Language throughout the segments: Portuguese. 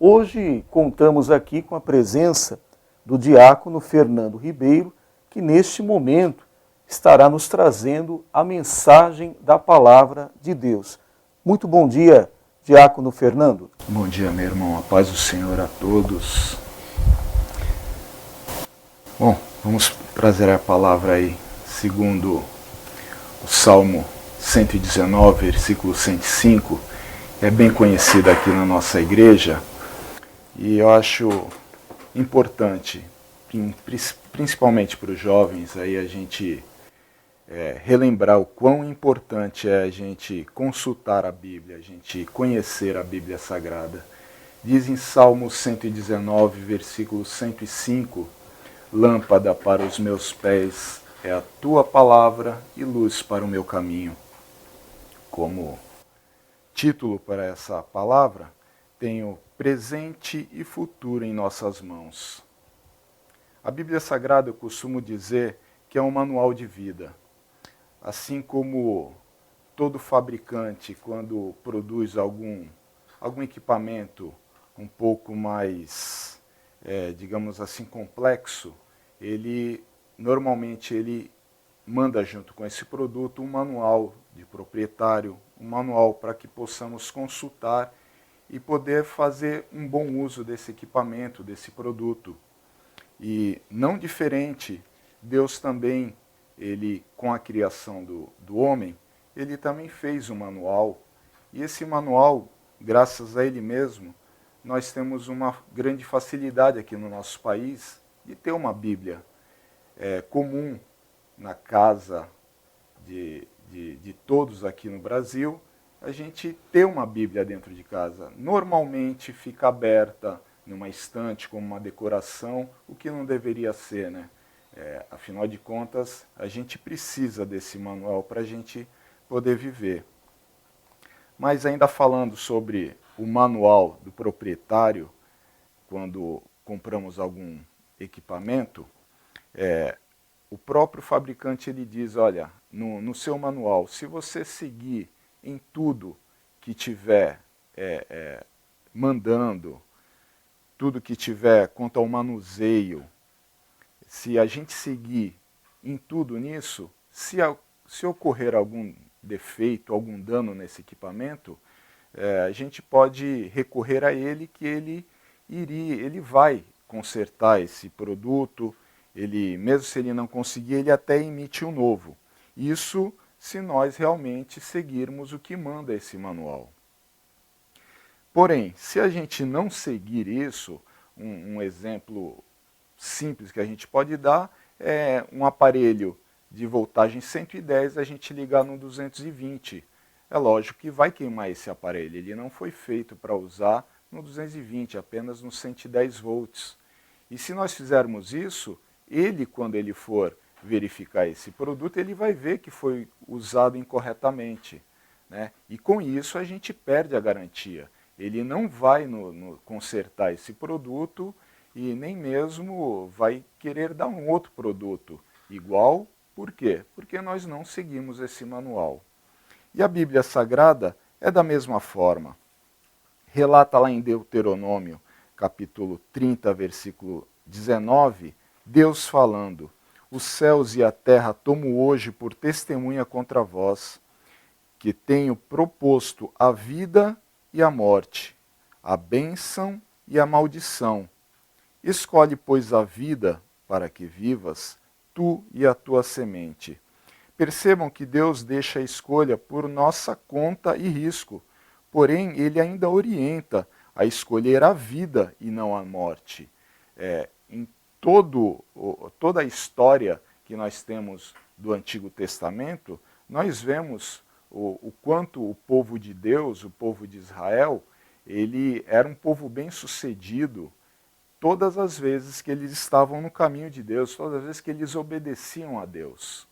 Hoje contamos aqui com a presença do diácono Fernando Ribeiro, que neste momento estará nos trazendo a mensagem da palavra de Deus. Muito bom dia, diácono Fernando. Bom dia, meu irmão. A paz do Senhor a todos. Bom, vamos trazer a palavra aí, segundo o Salmo 119, versículo 105. É bem conhecido aqui na nossa igreja e eu acho importante, principalmente para os jovens, aí a gente relembrar o quão importante é a gente consultar a Bíblia, a gente conhecer a Bíblia Sagrada. Diz em Salmo 119, versículo 105, lâmpada para os meus pés é a tua palavra e luz para o meu caminho. Como título para essa palavra, tenho presente e futuro em nossas mãos. A Bíblia Sagrada eu costumo dizer que é um manual de vida. Assim como todo fabricante, quando produz algum equipamento um pouco mais, digamos assim, complexo, normalmente ele manda junto com esse produto um manual de proprietário, um manual para que possamos consultar e poder fazer um bom uso desse equipamento, desse produto. E não diferente, Deus também, com a criação do homem, ele também fez um manual. E esse manual, graças a ele mesmo, nós temos uma grande facilidade aqui no nosso país de ter uma Bíblia comum na casa de todos aqui no Brasil, a gente ter uma Bíblia dentro de casa. Normalmente fica aberta numa estante como uma decoração, o que não deveria ser, né? Afinal de contas, a gente precisa desse manual para a gente poder viver. Mas ainda falando sobre o manual do proprietário, quando compramos algum equipamento, o próprio fabricante ele diz, olha, no seu manual, se você seguir em tudo que tiver mandando, tudo que tiver quanto ao manuseio, se a gente seguir em tudo nisso, se ocorrer algum defeito, algum dano nesse equipamento, a gente pode recorrer a ele, que ele vai consertar esse produto, mesmo se ele não conseguir, ele até emite um novo. Isso se nós realmente seguirmos o que manda esse manual. Porém, se a gente não seguir isso, um exemplo simples que a gente pode dar é um aparelho de voltagem 110, a gente ligar no 220. É lógico que vai queimar esse aparelho, ele não foi feito para usar no 220, apenas no 110 volts. E se nós fizermos isso, quando ele for verificar esse produto, ele vai ver que foi usado incorretamente, né? E com isso a gente perde a garantia. Ele não vai consertar esse produto e nem mesmo vai querer dar um outro produto igual. Por quê? Porque nós não seguimos esse manual. E a Bíblia Sagrada é da mesma forma. Relata lá em Deuteronômio, capítulo 30, versículo 19, Deus falando, os céus e a terra tomo hoje por testemunha contra vós, que tenho proposto a vida e a morte, a bênção e a maldição. Escolhe, pois, a vida para que vivas, tu e a tua semente. Percebam que Deus deixa a escolha por nossa conta e risco, porém ele ainda orienta a escolher a vida e não a morte. Em toda a história que nós temos do Antigo Testamento, nós vemos o quanto o povo de Deus, o povo de Israel, ele era um povo bem sucedido todas as vezes que eles estavam no caminho de Deus, todas as vezes que eles obedeciam a Deus.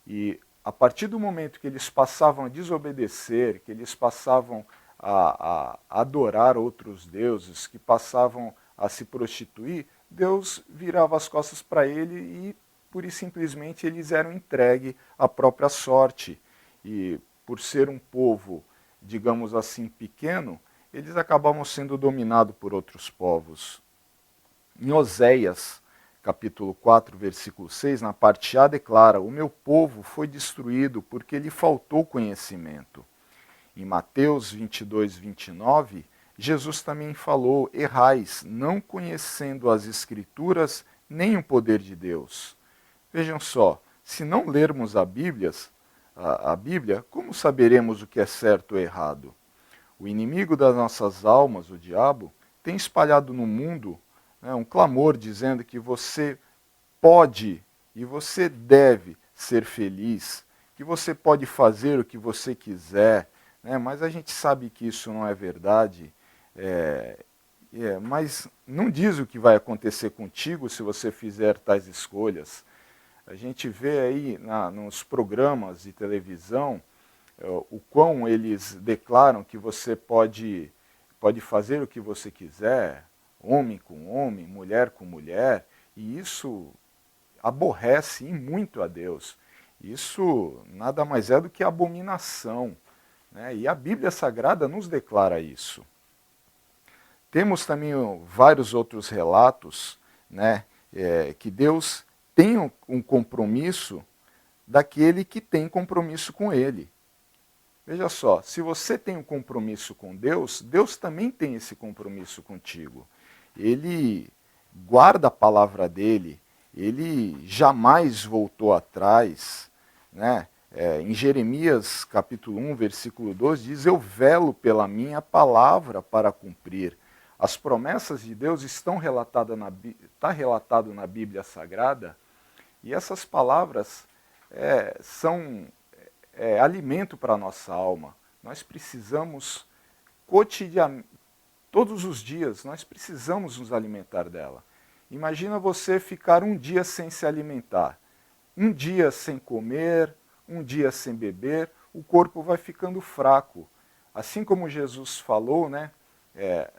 E a partir do momento que eles passavam a desobedecer, que eles passavam a adorar outros deuses, que passavam a se prostituir, Deus virava as costas para ele e, pura e simplesmente, eles eram entregues à própria sorte. E por ser um povo, digamos assim, pequeno, eles acabavam sendo dominados por outros povos. Em Oséias, capítulo 4, versículo 6, na parte A, declara: o meu povo foi destruído porque lhe faltou conhecimento. Em Mateus 22, 29, Jesus também falou: errais, não conhecendo as Escrituras nem o poder de Deus. Vejam só, se não lermos a Bíblia, como saberemos o que é certo ou errado? O inimigo das nossas almas, o diabo, tem espalhado no mundo, né, um clamor dizendo que você pode e você deve ser feliz, que você pode fazer o que você quiser, né, mas a gente sabe que isso não é verdade. Mas não diz o que vai acontecer contigo se você fizer tais escolhas. A gente vê aí nos programas de televisão o quão eles declaram que você pode fazer o que você quiser, homem com homem, mulher com mulher, e isso aborrece e muito a Deus. Isso nada mais é do que abominação, né? E a Bíblia Sagrada nos declara isso. Temos também vários outros relatos, né, que Deus tem um compromisso daquele que tem compromisso com Ele. Veja só, se você tem um compromisso com Deus, Deus também tem esse compromisso contigo. Ele guarda a palavra dele, ele jamais voltou atrás, né? Em Jeremias capítulo 1, versículo 2, diz: eu velo pela minha palavra para cumprir. As promessas de Deus estão relatadas relatado na Bíblia Sagrada, e essas palavras são alimento para a nossa alma. Nós precisamos cotidianamente, todos os dias, nós precisamos nos alimentar dela. Imagina você ficar um dia sem se alimentar, um dia sem comer, um dia sem beber, o corpo vai ficando fraco. Assim como Jesus falou, né,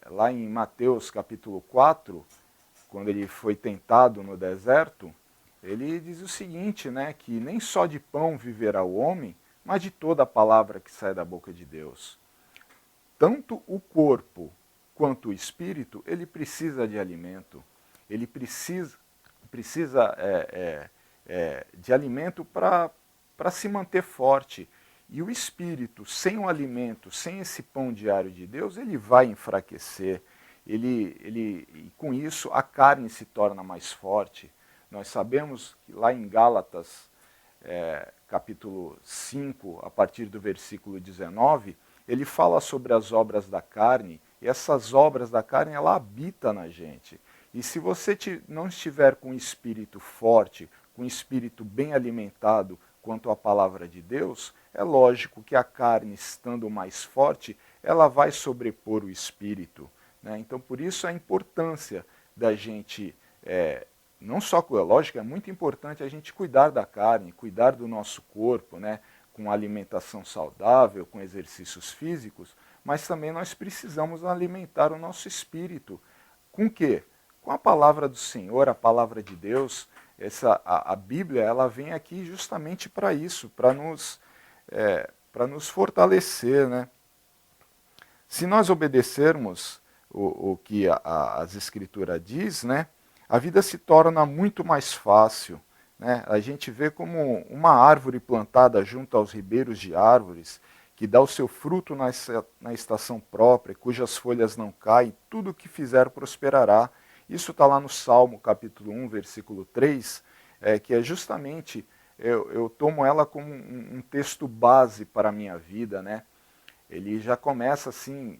lá em Mateus capítulo 4, quando ele foi tentado no deserto, ele diz o seguinte, né, que nem só de pão viverá o homem, mas de toda a palavra que sai da boca de Deus. Tanto o corpo quanto o espírito, ele precisa de alimento. Ele precisa de alimento para se manter forte. E o espírito, sem o alimento, sem esse pão diário de Deus, ele vai enfraquecer. E com isso, a carne se torna mais forte. Nós sabemos que lá em Gálatas, capítulo 5, a partir do versículo 19, ele fala sobre as obras da carne, e essas obras da carne, ela habita na gente. E se você não estiver com um espírito forte, com um espírito bem alimentado quanto à palavra de Deus, é lógico que a carne, estando mais forte, ela vai sobrepor o espírito, né? Então, por isso a importância da gente, não só, lógico, é muito importante a gente cuidar da carne, cuidar do nosso corpo, né? Com alimentação saudável, com exercícios físicos, mas também nós precisamos alimentar o nosso espírito. Com o quê? Com a palavra do Senhor, a palavra de Deus. A Bíblia, ela vem aqui justamente para isso, para nos fortalecer, né? Se nós obedecermos o que as Escrituras diz, né, a vida se torna muito mais fácil, né? A gente vê como uma árvore plantada junto aos ribeiros de árvores, que dá o seu fruto na estação própria, cujas folhas não caem, tudo o que fizer prosperará. Isso está lá no Salmo, capítulo 1, versículo 3, que é justamente, eu tomo ela como um texto base para a minha vida, né? Ele já começa assim,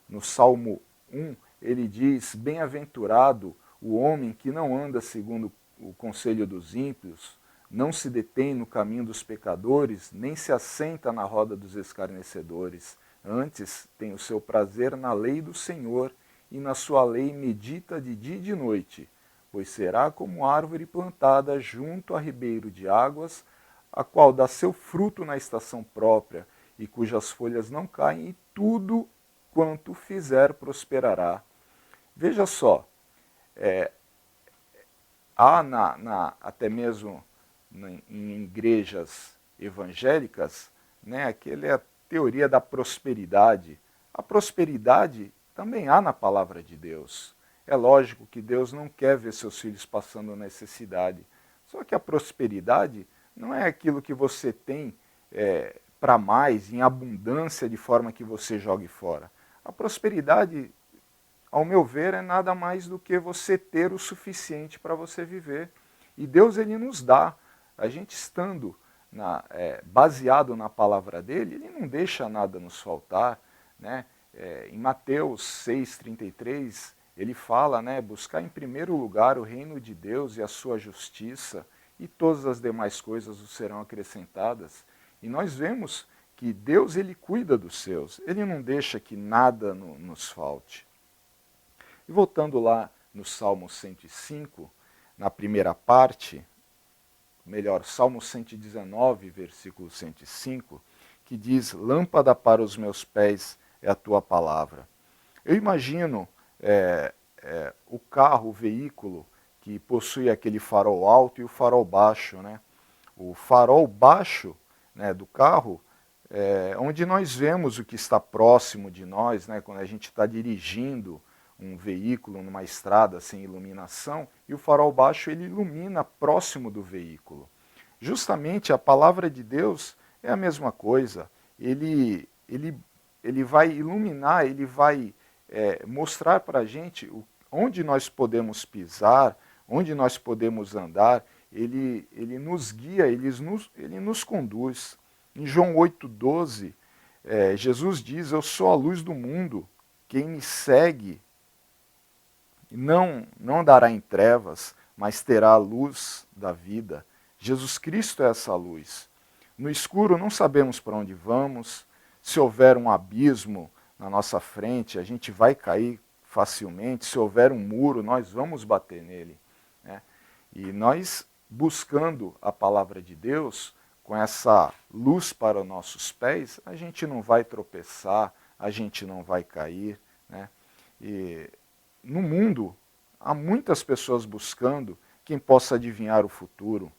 no Salmo 1, ele diz: bem-aventurado o homem que não anda segundo o conselho dos ímpios, não se detém no caminho dos pecadores, nem se assenta na roda dos escarnecedores. Antes tem o seu prazer na lei do Senhor, e na sua lei medita de dia e de noite, pois será como árvore plantada junto a ribeiro de águas, a qual dá seu fruto na estação própria, e cujas folhas não caem, e tudo quanto fizer prosperará. Veja só, há até mesmo em igrejas evangélicas, né, aquela teoria da prosperidade. A prosperidade também há na palavra de Deus. É lógico que Deus não quer ver seus filhos passando necessidade. Só que a prosperidade não é aquilo que você tem para mais, em abundância, de forma que você jogue fora. A prosperidade, ao meu ver, é nada mais do que você ter o suficiente para você viver. E Deus, ele nos dá. A gente estando baseado na palavra dele, ele não deixa nada nos faltar, né? Em Mateus 6,33, ele fala, né, buscar em primeiro lugar o reino de Deus e a sua justiça, e todas as demais coisas os serão acrescentadas. E nós vemos que Deus, ele cuida dos seus, ele não deixa que nada nos falte. E voltando lá no Salmo 105, na primeira parte, melhor, Salmo 119, versículo 105, que diz: lâmpada para os meus pés é a tua palavra. Eu imagino o carro, o veículo que possui aquele farol alto e o farol baixo, né? O farol baixo, né, do carro, onde nós vemos o que está próximo de nós, né, quando a gente está dirigindo um veículo numa estrada sem iluminação, e o farol baixo ele ilumina próximo do veículo. Justamente a palavra de Deus é a mesma coisa. Ele vai iluminar, ele vai mostrar para a gente onde nós podemos pisar, onde nós podemos andar. Ele nos guia, ele nos conduz. Em João 8,12, Jesus diz: eu sou a luz do mundo, quem me segue não andará em trevas, mas terá a luz da vida. Jesus Cristo é essa luz. No escuro não sabemos para onde vamos. Se houver um abismo na nossa frente, a gente vai cair facilmente. Se houver um muro, nós vamos bater nele, né? E nós, buscando a palavra de Deus, com essa luz para os nossos pés, a gente não vai tropeçar, a gente não vai cair, né? E no mundo, há muitas pessoas buscando quem possa adivinhar o futuro.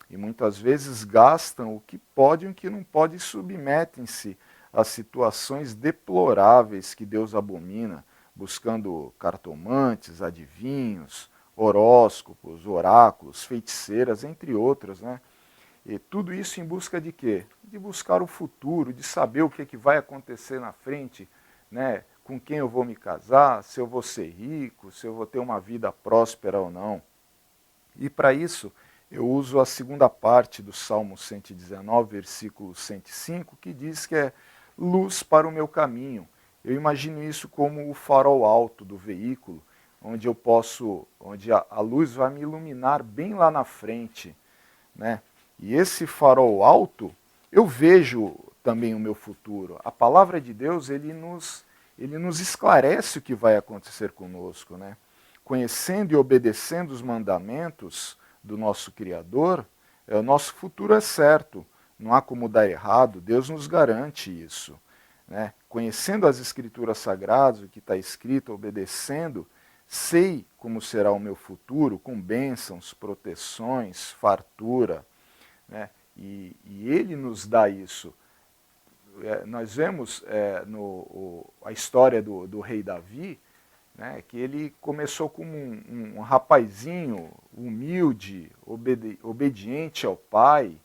E muitas vezes gastam o que pode e o que não pode, e submetem-se a situações deploráveis que Deus abomina, buscando cartomantes, adivinhos, horóscopos, oráculos, feiticeiras, entre outros, né? E tudo isso em busca de quê? De buscar o futuro, de saber o que vai acontecer na frente, né? Com quem eu vou me casar, se eu vou ser rico, se eu vou ter uma vida próspera ou não. E para isso, eu uso a segunda parte do Salmo 119, versículo 105, que diz que é luz para o meu caminho. Eu imagino isso como o farol alto do veículo, onde a luz vai me iluminar bem lá na frente, né? E esse farol alto, eu vejo também o meu futuro. A palavra de Deus, ele nos esclarece o que vai acontecer conosco, né? Conhecendo e obedecendo os mandamentos do nosso Criador, o nosso futuro é certo, não há como dar errado, Deus nos garante isso, né? Conhecendo as Escrituras Sagradas, o que está escrito, obedecendo, sei como será o meu futuro, com bênçãos, proteções, fartura, né? E Ele nos dá isso. Nós vemos a história do rei Davi, né, que ele começou como um rapazinho humilde, obediente ao pai,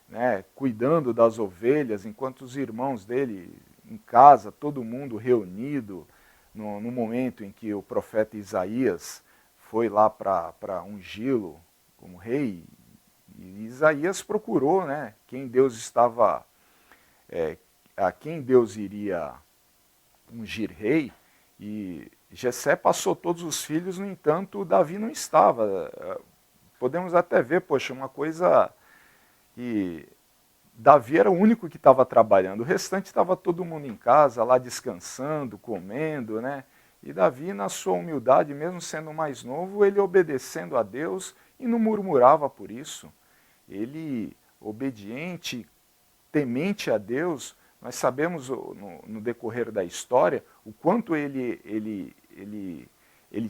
né, cuidando das ovelhas, enquanto os irmãos dele em casa, todo mundo reunido, no momento em que o profeta Isaías foi lá para ungí-lo como rei. E Isaías procurou, né, quem Deus estava, a quem Deus iria ungir rei, e Jessé passou todos os filhos, no entanto, Davi não estava. Podemos até ver, poxa, uma coisa que Davi era o único que estava trabalhando, o restante estava todo mundo em casa, lá descansando, comendo, né? E Davi, na sua humildade, mesmo sendo mais novo, ele obedecendo a Deus e não murmurava por isso. Ele, obediente, temente a Deus, nós sabemos no decorrer da história o quanto ele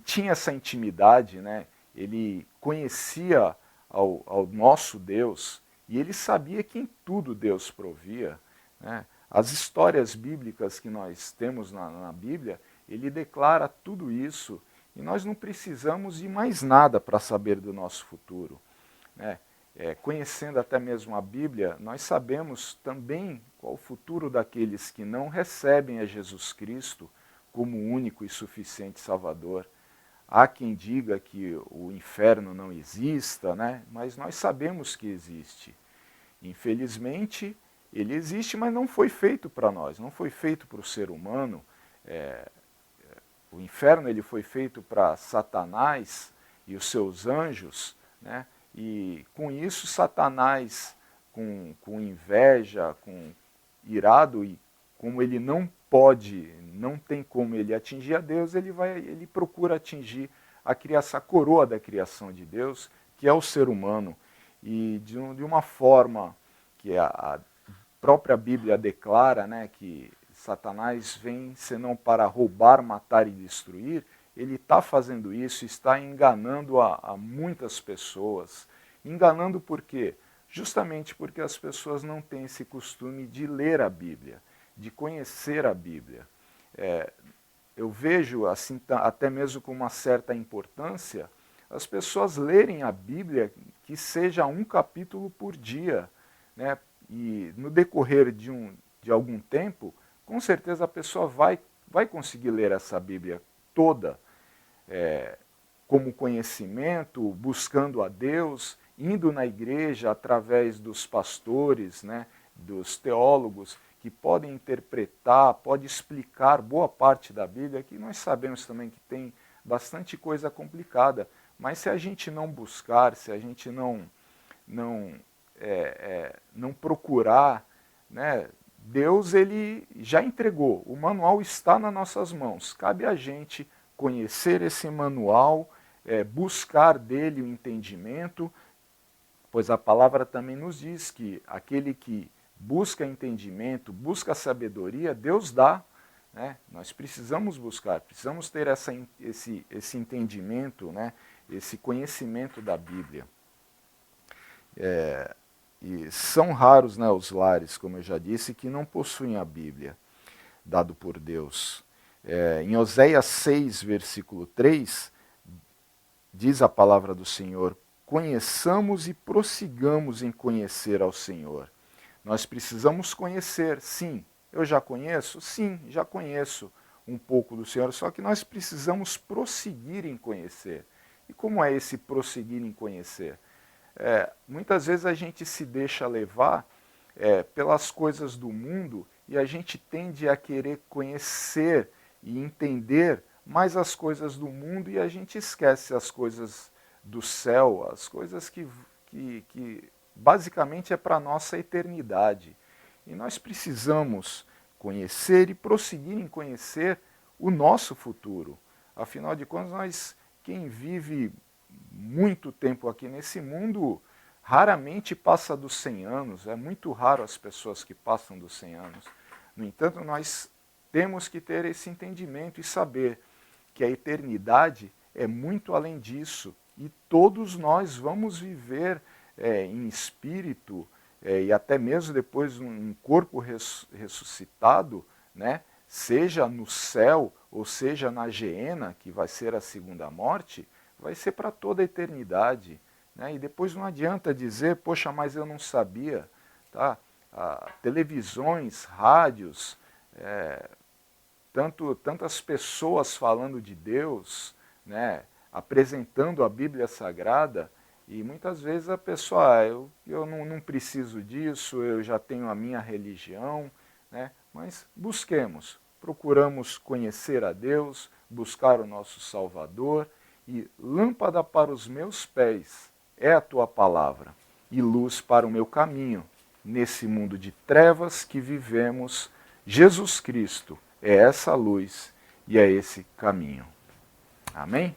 tinha essa intimidade, né? Ele conhecia ao nosso Deus e ele sabia que em tudo Deus provia, né? As histórias bíblicas que nós temos na Bíblia, ele declara tudo isso, e nós não precisamos de mais nada para saber do nosso futuro, né? Conhecendo até mesmo a Bíblia, nós sabemos também qual o futuro daqueles que não recebem a Jesus Cristo como único e suficiente Salvador. Há quem diga que o inferno não exista, né? Mas nós sabemos que existe. Infelizmente, ele existe, mas não foi feito para nós, não foi feito para o ser humano. O inferno ele foi feito para Satanás e os seus anjos, né? E com isso Satanás, com inveja, com irado, e como ele não pode, não tem como ele atingir a Deus, ele procura atingir a criação, a coroa da criação de Deus, que é o ser humano. E de uma forma que a própria Bíblia declara, né, que Satanás vem senão para roubar, matar e destruir, ele está fazendo isso, está enganando a muitas pessoas. Enganando por quê? Justamente porque as pessoas não têm esse costume de ler a Bíblia, de conhecer a Bíblia. Eu vejo, assim, até mesmo com uma certa importância, as pessoas lerem a Bíblia, que seja um capítulo por dia, né? E no decorrer de algum tempo, com certeza a pessoa vai conseguir ler essa Bíblia toda, como conhecimento, buscando a Deus, indo na igreja através dos pastores, né, dos teólogos, que podem interpretar, podem explicar boa parte da Bíblia, que nós sabemos também que tem bastante coisa complicada, mas se a gente não buscar, se a gente não procurar, né, Deus ele já entregou, o manual está nas nossas mãos, cabe a gente conhecer esse manual, buscar dele o entendimento, pois a palavra também nos diz que aquele que busca entendimento, busca sabedoria, Deus dá, né? Nós precisamos buscar, precisamos ter esse entendimento, né? Esse conhecimento da Bíblia. E são raros, né, os lares, como eu já disse, que não possuem a Bíblia, dado por Deus. Em Oséias 6, versículo 3, diz a palavra do Senhor: conheçamos e prossigamos em conhecer ao Senhor. Nós precisamos conhecer, sim. Eu já conheço? Sim, já conheço um pouco do Senhor, só que nós precisamos prosseguir em conhecer. E como é esse prosseguir em conhecer? Muitas vezes a gente se deixa levar pelas coisas do mundo e a gente tende a querer conhecer e entender mais as coisas do mundo e a gente esquece as coisas do céu, as coisas que basicamente é para a nossa eternidade. E nós precisamos conhecer e prosseguir em conhecer o nosso futuro. Afinal de contas, quem vive muito tempo aqui nesse mundo, raramente passa dos 100 anos, é muito raro as pessoas que passam dos 100 anos. No entanto, nós temos que ter esse entendimento e saber que a eternidade é muito além disso, e todos nós vamos viver em espírito, e até mesmo depois um corpo ressuscitado, né? Seja no céu ou seja na Geena, que vai ser a segunda morte, vai ser para toda a eternidade, né? E depois não adianta dizer, poxa, mas eu não sabia. Tá? Televisões, rádios, tantas pessoas falando de Deus, né? Apresentando a Bíblia Sagrada, e muitas vezes a pessoa, eu não preciso disso, eu já tenho a minha religião, né? Mas busquemos, procuramos conhecer a Deus, buscar o nosso Salvador, e lâmpada para os meus pés é a tua palavra, e luz para o meu caminho. Nesse mundo de trevas que vivemos, Jesus Cristo é essa luz e é esse caminho. Amém?